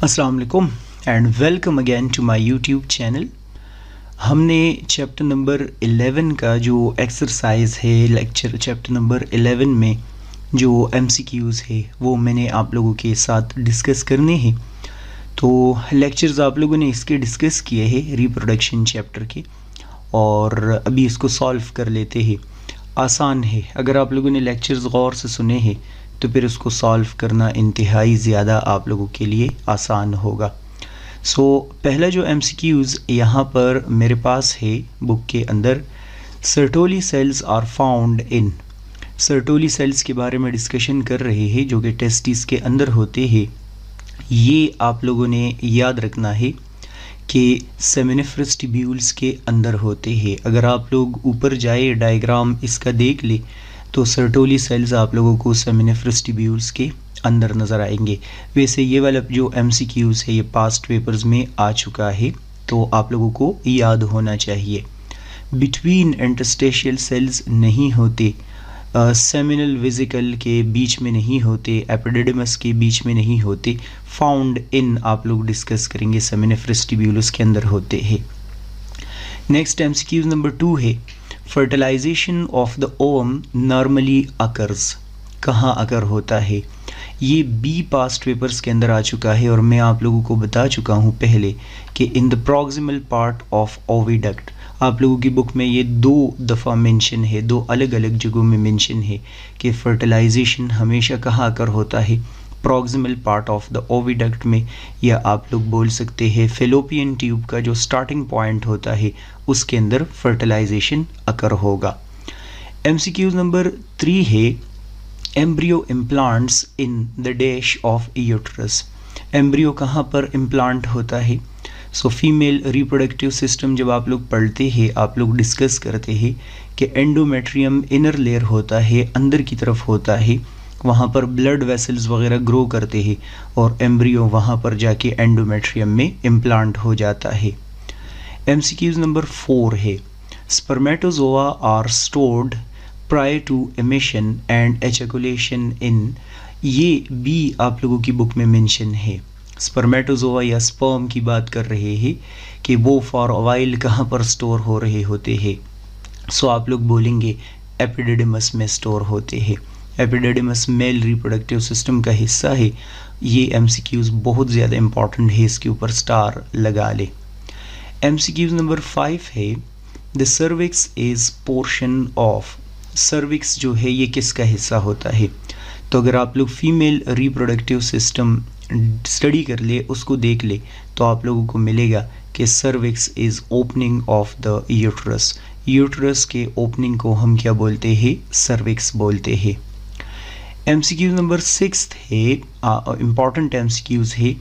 अस्सलाम वालेकुम and welcome again to my YouTube channel. हमने चैप्टर नंबर 11 का जो एक्सरसाइज है लेक्चर चैप्टर नंबर 11 में जो एमसीक्यूज़ है वो मैंने आप लोगों के साथ डिस्कस करने हैं। तो लेक्चर्स आप लोगों ने इसके डिस्कस किए हैं रिप्रोडक्शन चैप्टर के, और अभी इसको सॉल्व कर लेते हैं। आसान है, अगर आप लोगों ने लेक्चर्स गौर से सुने हैं तो फिर उसको सॉल्व करना इंतहाई ज़्यादा आप लोगों के लिए आसान होगा। पहला जो एमसीक्यूज़ यहाँ पर मेरे पास है बुक के अंदर, Sertoli cells are found in. Sertoli cells के बारे में डिस्कशन कर रहे हैं जो कि टेस्टिस के अंदर होते हैं। ये आप लोगों ने याद रखना है कि सेमिनिफरस ट्यूब्यूल्स के अंदर होते हैं। अगर आप लोग ऊपर जाए डायग्राम इसका देख ले तो सर्टोली सेल्स आप लोगों को सेमिनिफरस ट्यूब्यूल्स के अंदर नज़र आएंगे। वैसे ये वाला जो एमसीक्यूज़ है ये पास्ट पेपर्स में आ चुका है, तो आप लोगों को याद होना चाहिए। बिटवीन इंटरस्टेशियल सेल्स नहीं होते, सेमिनल वेसिकल के बीच में नहीं होते, एपिडिडमस के बीच में नहीं होते। फाउंड इन आप लोग डिस्कस करेंगे, सेमिनिफरस ट्यूब्यूल्स के अंदर होते हैं। नेक्स्ट एमसीक्यूज़ नंबर 2 है, fertilisation of the ovum normally occurs. कहाँ अकर होता है? ये बी पास्ट पेपर्स के अंदर आ चुका है, और मैं आप लोगों को बता चुका हूँ पहले कि in the proximal part of oviduct. आप लोगों की बुक में ये 2 दफ़ा मेंशन है, 2 अलग अलग जगहों में मेंशन है कि फर्टिलाइजेशन हमेशा कहाँ अकर होता है, proximal part of the oviduct में, या आप लोग बोल सकते हैं फेलोपियन ट्यूब का जो स्टार्टिंग पॉइंट होता है उसके अंदर फर्टिलाइजेशन अकर होगा। एमसीक्यूज़ नंबर 3 है, embryo implants in the dash of uterus. Embryo कहाँ पर इम्प्लांट होता है? फीमेल रिप्रोडक्टिव सिस्टम जब आप लोग पढ़ते हैं, आप लोग डिस्कस करते हैं कि एंडोमेट्रियम इनर लेयर होता है, अंदर की तरफ होता है, वहाँ पर ब्लड वेसल्स वगैरह ग्रो करते हैं और एम्ब्रियो वहाँ पर जाके एंडोमेट्रियम में इम्प्लांट हो जाता है। एमसीक्यूज़ नंबर 4 है, spermatozoa are stored prior to emission and ejaculation in. ये भी आप लोगों की बुक में मेंशन है। स्पर्मेटोजोआ या स्पर्म की बात कर रहे हैं कि वो फॉर वाइल कहाँ पर स्टोर हो रहे होते हैं। आप लोग बोलेंगे एपिडिडमस में स्टोर होते हैं। एपिडिडमस मेल रिप्रोडक्टिव सिस्टम का हिस्सा है। ये एमसीक्यूज़ बहुत ज़्यादा इंपॉर्टेंट है, इसके ऊपर स्टार लगा ले। एमसीक्यूज़ नंबर 5 है, the cervix is portion of. Cervix जो है ये किसका हिस्सा होता है? तो अगर आप लोग फीमेल रिप्रोडक्टिव सिस्टम स्टडी कर ले, उसको देख ले, तो आप लोगों को मिलेगा कि cervix is opening of the uterus. Uterus के ओपनिंग को हम क्या बोलते हैं? सर्विक्स बोलते हैं। एमसीक्यूज़ नंबर 6 है, इम्पॉर्टेंट एमसीक्यूज़ है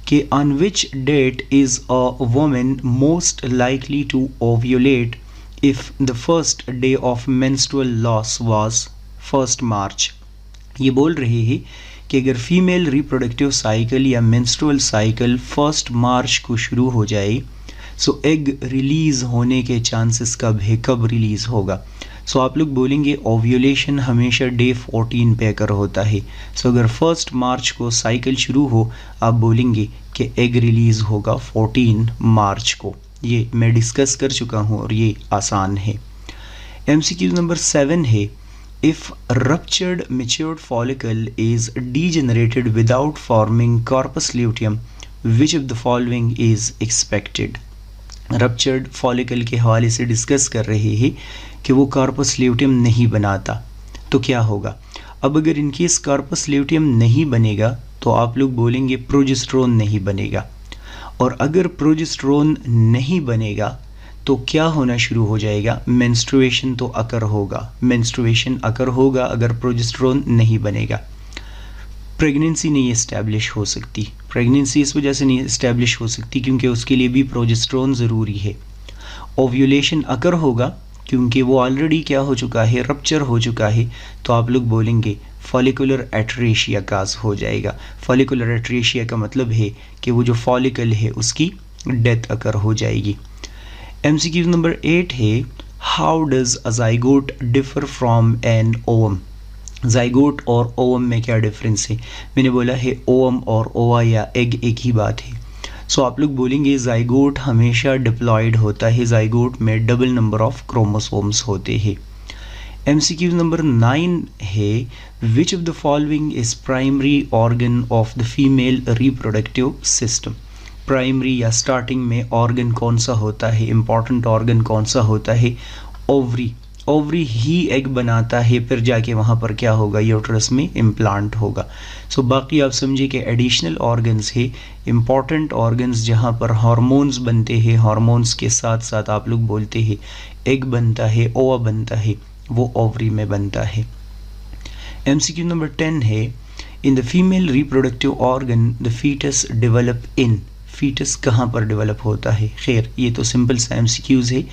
कि on which date is a woman most likely to ovulate if the first day of menstrual loss was 1 March. ये बोल रहे हैं कि अगर फीमेल रिप्रोडक्टिव साइकिल या मेंस्ट्रुअल साइकिल 1 मार्च को शुरू हो जाए, एग रिलीज़ होने के चांसेस कब है, कब रिलीज़ होगा? आप लोग बोलेंगे ओव्यूलेशन हमेशा डे 14 पे अकर होता है। अगर 1 मार्च को साइकिल शुरू हो, आप बोलेंगे कि एग रिलीज़ होगा 14 मार्च को। ये मैं डिस्कस कर चुका हूँ और ये आसान है। एमसीक्यू नंबर 7 है, if ruptured matured follicle is degenerated without forming corpus luteum, which of the following is expected. Ruptured follicle के हवाले से डिस्कस कर रहे हैं कि वो कॉर्पस ल्यूटियम नहीं बनाता, तो क्या होगा? अब अगर इनकेस कॉर्पस ल्यूटियम नहीं बनेगा तो आप लोग बोलेंगे प्रोजेस्टेरोन नहीं बनेगा, और अगर प्रोजेस्टेरोन नहीं बनेगा तो क्या होना शुरू हो जाएगा? मेंस्ट्रुएशन तो अकर होगा। मेंस्ट्रुएशन अकर होगा अगर प्रोजेस्टेरोन नहीं बनेगा। प्रेगनेंसी नहीं इस्टेब्लिश हो सकती। प्रेगनेंसी इस वजह से नहीं इस्टेब्लिश हो सकती क्योंकि उसके लिए भी प्रोजेस्टेरोन ज़रूरी है। ओव्यूलेशन अकर होगा क्योंकि वो ऑलरेडी क्या हो चुका है, रप्चर हो चुका है, तो आप लोग बोलेंगे फॉलिकुलर एट्रेशिया काज हो जाएगा। फॉलिकुलर एट्रेशिया का मतलब है कि वो जो फॉलिकल है उसकी डेथ अकर हो जाएगी। एमसीक्यू नंबर 8 है, how does a zygote differ from an ovum. Zygote और ओवम में क्या डिफरेंस है? मैंने बोला है ओवम और ओवा या एग एक ही बात है। सो आप लोग बोलेंगे जाइगोट हमेशा डिप्लॉयड होता है, जाइगोट में डबल नंबर ऑफ क्रोमोसोम्स होते हैं। MCQ नंबर 9 है, which of the following is primary organ of the female reproductive system? Primary या स्टार्टिंग में ऑर्गन कौन सा होता है, इंपॉर्टेंट ऑर्गन कौन सा होता है? ओवरी। ओवरी ही एग बनाता है, फिर जाके वहाँ पर क्या होगा, यूट्रस में इम्प्लांट होगा। सो बाकी आप समझिए कि एडिशनल ऑर्गन्स है, इम्पॉर्टेंट ऑर्गन्स जहाँ पर हार्मोन्स बनते हैं, हार्मोन्स के साथ साथ आप लोग बोलते हैं एग बनता है, ओवा बनता है, वो ओवरी में बनता है। MCQ नंबर 10 है, in the female reproductive organ the foetus develop in. Foetus कहाँ पर डेवलप होता है? खैर ये तो सिंपल सा MCQs है,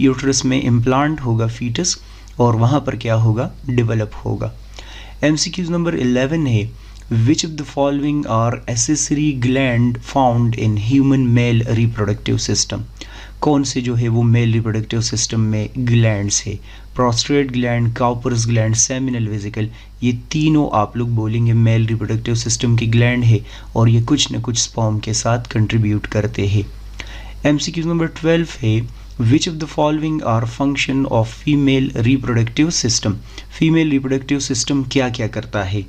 यूट्रस में इम्प्लांट होगा फीटस और वहाँ पर क्या होगा, डेवलप होगा। MCQ नंबर 11 है, which of the following are accessory gland found in human male reproductive system? कौन से जो है वो मेल रिप्रोडक्टिव सिस्टम में ग्लैंड्स है? Prostate gland, Cowper's gland, seminal vesicle, ये तीनों आप लोग बोलेंगे मेल रिप्रोडक्टिव सिस्टम की ग्लैंड है और ये कुछ न कुछ स्पर्म के साथ कंट्रीब्यूट करते हैं। MCQ नंबर 12 है, which of the following are function of female reproductive system? Female reproductive system क्या क्या करता है?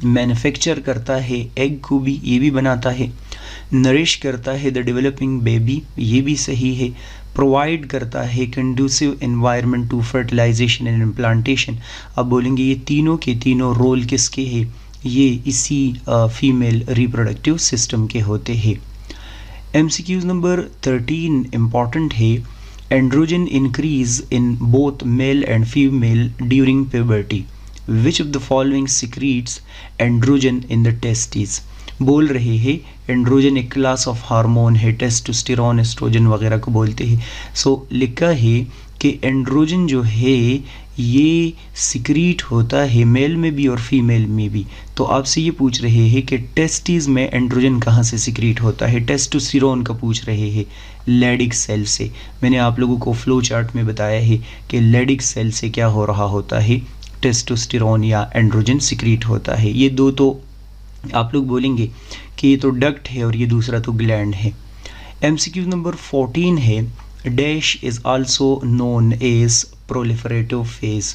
मैन्युफैक्चर करता है एग को भी, ये भी बनाता है। नरिश करता है द डेवलपिंग बेबी, ये भी सही है। प्रोवाइड करता है conducive environment to fertilisation and implantation. अब बोलेंगे ये तीनों के तीनों रोल किसके हैं? ये इसी फीमेल रिप्रोडक्टिव सिस्टम के होते हैं। MCQ नंबर 13 इम्पॉर्टेंट है, androgen increase in both male and female during puberty. Which of the following secretes androgen in the testis? बोल रहे हैं एंड्रोजन एक क्लास ऑफ हार्मोन है, टेस्टोस्टेरोन, एस्ट्रोजन वगैरह को बोलते हैं। सो लिखा है कि एंड्रोजन जो है ये सिक्रीट होता है मेल में भी और फीमेल में भी। तो आपसे ये पूछ रहे हैं कि टेस्टिस में एंड्रोजन कहाँ से सिक्रीट होता है? टेस्टोस्टेरोन का पूछ रहे हैं, लेडिक सेल से। मैंने आप लोगों को फ्लो चार्ट में बताया है कि लेडिक सेल से क्या हो रहा होता है, टेस्टोस्टेरोन या एंड्रोजन सिक्रीट होता है। ये दो तो आप लोग बोलेंगे कि ये तो डक्ट है और ये दूसरा तो ग्लैंड है। MCQ नंबर 14 है, dash is also known as proliferative phase.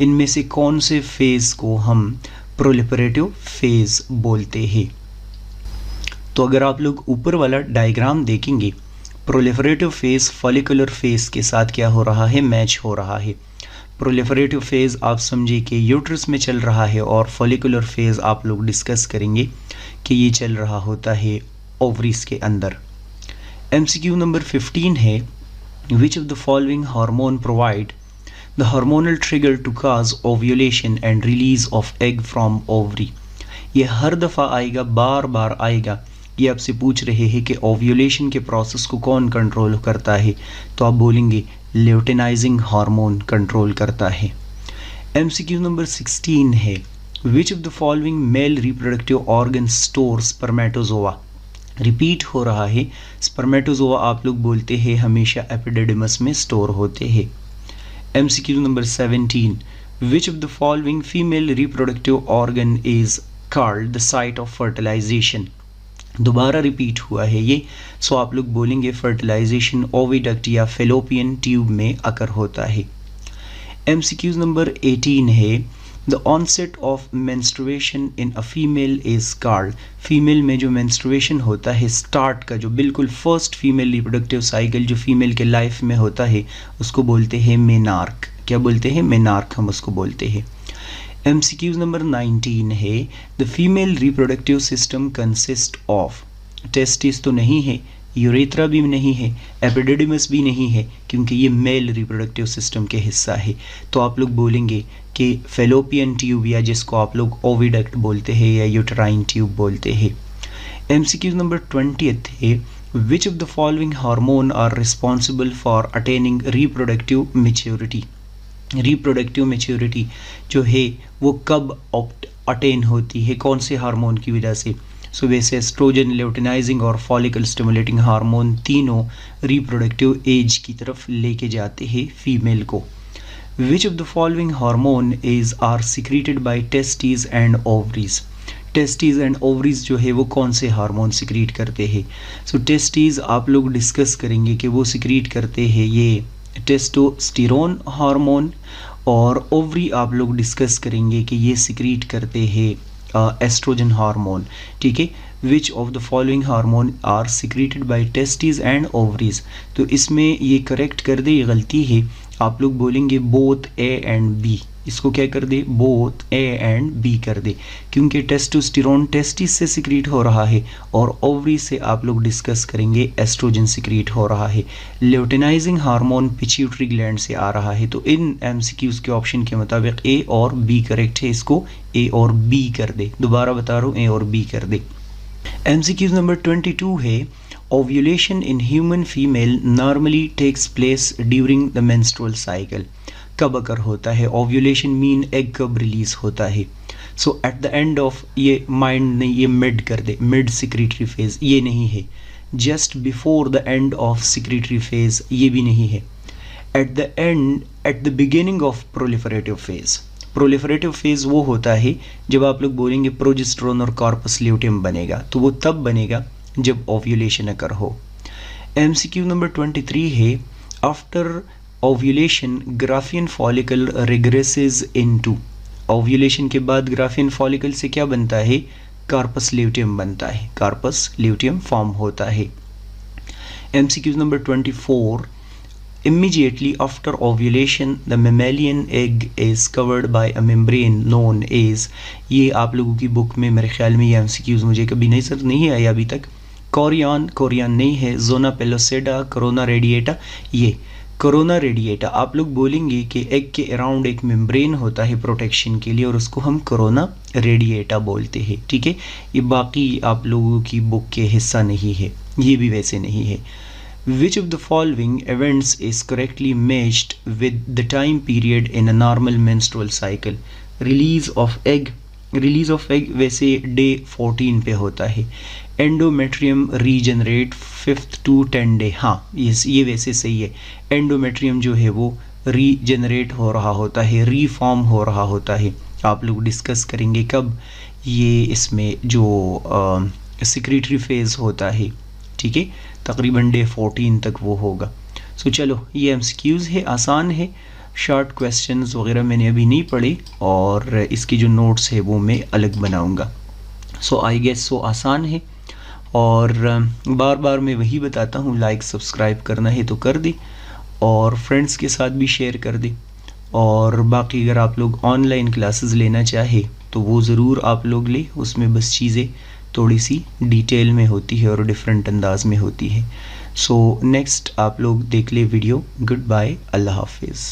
इनमें से कौन से फेज को हम प्रोलिफरेटिव फेज बोलते हैं? तो अगर आप लोग ऊपर वाला डायग्राम देखेंगे, प्रोलिफरेटिव फेज फॉलिकुलर फेज के साथ क्या हो रहा है, मैच हो रहा है। प्रोलिफरेटिव फेज़ आप समझिए कि यूट्रस में चल रहा है और फॉलिकुलर फेज़ आप लोग डिस्कस करेंगे कि ये चल रहा होता है ओवरीज के अंदर। MCQ नंबर 15 है, which of the following hormone provide the hormonal trigger to cause ovulation and release of egg from ovary? ये हर दफ़ा आएगा, बार बार आएगा। ये आपसे पूछ रहे हैं कि ओव्यूलेशन के प्रोसेस को कौन कंट्रोल करता है? तो आप बोलेंगे ल्यूटेनाइजिंग हार्मोन कंट्रोल करता है। MCQ नंबर 16 है, which of the following male reproductive organ store spermatozoa? Repeat हो रहा है, स्पर्मेटोजोआ आप लोग बोलते हैं हमेशा एपिडिडमस में स्टोर होते हैं। MCQ number 17, which of the following female reproductive organ is called the site of fertilisation? दोबारा रिपीट हुआ है ये। सो आप लोग बोलेंगे फर्टिलाइजेशन ओविडक्ट या फेलोपियन ट्यूब में अकर होता है। MCQ नंबर 18 है, the onset of menstruation in a female is called. Female में जो मेंस्ट्रुएशन होता है, स्टार्ट का जो बिल्कुल फर्स्ट फीमेल रिप्रोडक्टिव साइकिल जो फीमेल के लाइफ में होता है, उसको बोलते हैं मेनार्क। क्या बोलते हैं? मेनार्क हम उसको बोलते हैं। MCQ नंबर 19 है, the female reproductive system consist of. Testis तो नहीं है, यूरेथ्रा भी नहीं है, एपिडिडिमस भी नहीं है, क्योंकि ये मेल रिप्रोडक्टिव सिस्टम के हिस्सा है। तो आप लोग बोलेंगे कि फेलोपियन ट्यूब या जिसको आप लोग ओविडक्ट बोलते हैं या यूटेराइन ट्यूब बोलते हैं। MCQ नंबर 20 है, which of the following hormone are responsible for attaining reproductive maturity? Reproductive maturity जो है वो कब अटेन होती है, कौन से हार्मोन की वजह से? सो वैसे एस्ट्रोजन, ल्यूटेनाइजिंग और फॉलिकल स्टिमुलेटिंग हार्मोन तीनों रिप्रोडक्टिव एज की तरफ लेके जाते हैं फीमेल को। Which of the following hormone is are secreted by testis and ovaries. Testis and ovaries जो है वो कौन से हार्मोन सिक्रीट करते हैं। सो टेस्टिस आप लोग डिस्कस करेंगे कि वो सिक्रीट करते हैं ये टेस्टोस्टेरोन हार्मोन, और ओवरी आप लोग डिस्कस करेंगे कि ये सिक्रीट करते हैं एस्ट्रोजन हार्मोन। ठीक है, which of the following hormone are secreted by testis and ovaries. तो इसमें ये करेक्ट कर दे, ये गलती है। आप लोग बोलेंगे बोथ ए एंड बी, इसको क्या कर दे, बोथ ए एंड बी कर दे, क्योंकि टेस्टोस्टेरोन टेस्टिस से सिक्रीट हो रहा है और ओवरी से आप लोग डिस्कस करेंगे एस्ट्रोजन सिक्रीट हो रहा है। ल्यूटेनाइजिंग हार्मोन पिट्यूटरी ग्लैंड से आ रहा है। तो इन एमसीक्यूज के ऑप्शन के मुताबिक ए और बी करेक्ट है, इसको ए और बी कर दे। दोबारा बता रहा हूँ, ए और बी कर दे। एमसीक्यूज नंबर 22 है, ovulation in human female normally takes place during the menstrual cycle. कब अगर होता है ओव्यूलेशन, मीन एग कब रिलीज होता है। So at the end of, ये माइंड नहीं, ये मिड कर दे, मिड सिक्रीटरी फेज ये नहीं है। Just before the end of secretory phase ये भी नहीं है। Eight the and, at the beginning of proliferative phase. Proliferative phase वो होता है जब आप लोग बोलेंगे प्रोजेस्टेरोन और कॉर्पस ल्यूटियम बनेगा, तो वो तब बनेगा जब ओव्यूलेशन अकर हो। एमसीक्यू नंबर 23 है, after ovulation Graafian follicle regresses into. Ovulation के बाद ग्राफियन फॉलिकल से क्या बनता है, कार्पस ल्यूटियम बनता है, कार्पस ल्यूटियम फॉर्म होता है। MCQ number 24, immediately after ovulation the mammalian egg is covered by a membrane known as। ये आप लोगों की बुक में मेरे ख्याल में ये एमसीक्यूज मुझे कभी नहीं आया अभी तक। कोरियन नहीं है, जोना पेलोसेडा, कोरोना रेडिएटा। ये कोरोना रेडिएटा आप लोग बोलेंगे कि एग के अराउंड एक मेम्ब्रेन होता है प्रोटेक्शन के लिए, और उसको हम कोरोना रेडिएटा बोलते हैं। ठीक है, ये बाकी आप लोगों की बुक के हिस्सा नहीं है, ये भी वैसे नहीं है। Which of the following events is correctly matched with the time period in a normal menstrual cycle? Release of egg वैसे डे 14 पे होता है। Endometrium regenerate 5th to 10 day, हाँ ये वैसे सही है। एंडोमेट्रियम जो है वो रीजनरेट हो रहा होता है, रीफॉर्म हो रहा होता है। आप लोग डिस्कस करेंगे कब, ये इसमें जो सिक्रीटरी फेज होता है, ठीक है, तकरीबन डे 14 तक वो होगा। सो चलो, ये एमसीक्यूज है, आसान है, शॉर्ट क्वेश्चंस वगैरह मैंने अभी नहीं पढ़े, और इसके जो नोट्स है वो मैं अलग बनाऊंगा। सो आई गेस सो आसान है, और बार बार मैं वही बताता हूँ, लाइक सब्सक्राइब करना है तो कर दे, और फ्रेंड्स के साथ भी शेयर कर दे। और बाकी अगर आप लोग ऑनलाइन क्लासेस लेना चाहे तो वो ज़रूर आप लोग ले, उसमें बस चीज़ें थोड़ी सी डिटेल में होती है और डिफरेंट अंदाज में होती है। सो नेक्स्ट आप लोग देख ले वीडियो। गुड बाय, अल्लाह हाफिज़।